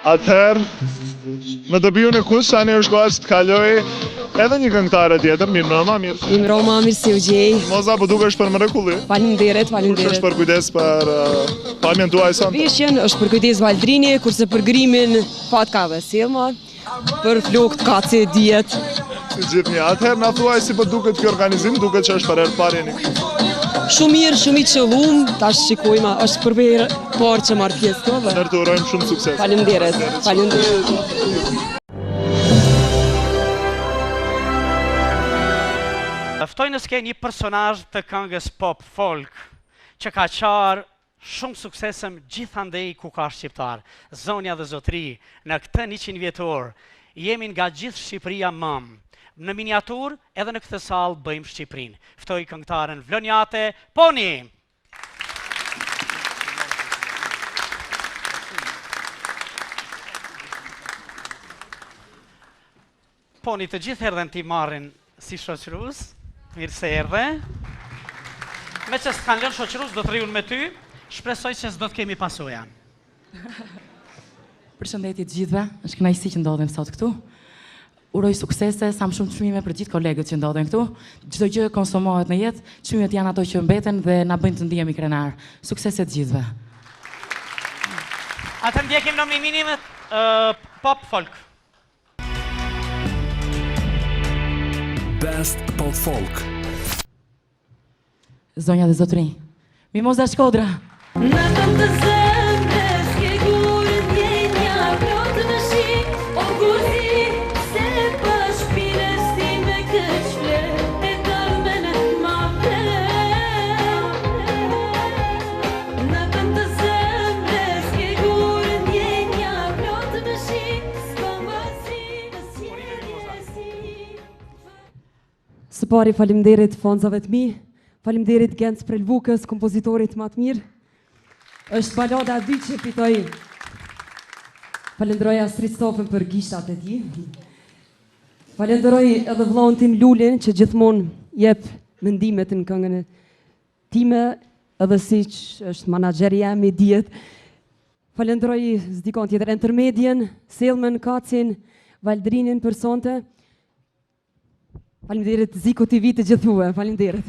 Atëherë, në dëbiju në kush, tani është koha që të kaloj edhe një këngëtare tjetër, mirë mbrëma, mirë. Mirë mbrëma, mirë si u gjej. Moza, po duke është për mrekulli. Faleminderit. Kush është për kujdes për pamjen tuaj sonte? Veshjen është për kujdes Valdrini, kurse për grimin Fatka dhe Selma, për flokët Kaci Diet. Si gjithnjë. Atëherë na thuaj si po duket ky organizim, duket që është për herë të parë jeni këtu. Shumë mirë, shumë i qëllum, tash shikojmë, është për herë parë që marr pjesë këtu. Ne të urojmë shumë sukses. Faleminderit. Ftoj në ske një personazh të këngës pop folk që ka qarë shumë suksesëm gjithandej ku ka shqiptar. Zonja dhe zotri, në këtë 100 vjetor, jemi nga gjithë Shqipëria mëm. Në miniatur edhe në këtë salë bëjmë Shqipërinë. Ftoj këngëtaren Vlonjate, Poni! Poni, të gjithë erdhen ti marrin si shoqërus, mirë se erdhe. Me që s'kan lënë shoqërus, do të rriun me ty, shpresoj që s'do të kemi pasoja. Përshëndetje të gjithëve, është kënaqësi që ndodhem sot këtu. Uroj suksese, sa më shumë çmime për gjithë kolegët që ndodhen këtu. Çdo gjë konsumohet në jetë, çmimet janë ato që mbeten dhe na bëjnë të ndihemi krenar. Suksese të gjithëve. Atë ndjekim nominimet Pop Folk. Best Pop Folk. Zonja dhe zotri, Mimoza Shkodra. Në vend të zemrës ke gurën djenja plot në shi, o gurzi, se për shpires ti me këtë shfle, e kalmen ma plem. Në vend të zemrës ke gurën djenja plot në shi, s'ko më si në sjellje si. Së pari faleminderit Fonzave të mi, faleminderit Genc Prelvukës, kompozitorit më të mirë. Është balada 2 që fitoj. Falenderoj Astrid Stofën për gishtat e tij. Falenderoj edhe vllahun tim Lulin që gjithmonë jep mendimet në këngën e time, edhe siç është menaxheri jam i diet. Falenderoj s'dikon tjetër Intermedien, Selmën, Kacin, Valdrinin për sonte. Faleminderit Ziko TV të gjithë juve, faleminderit.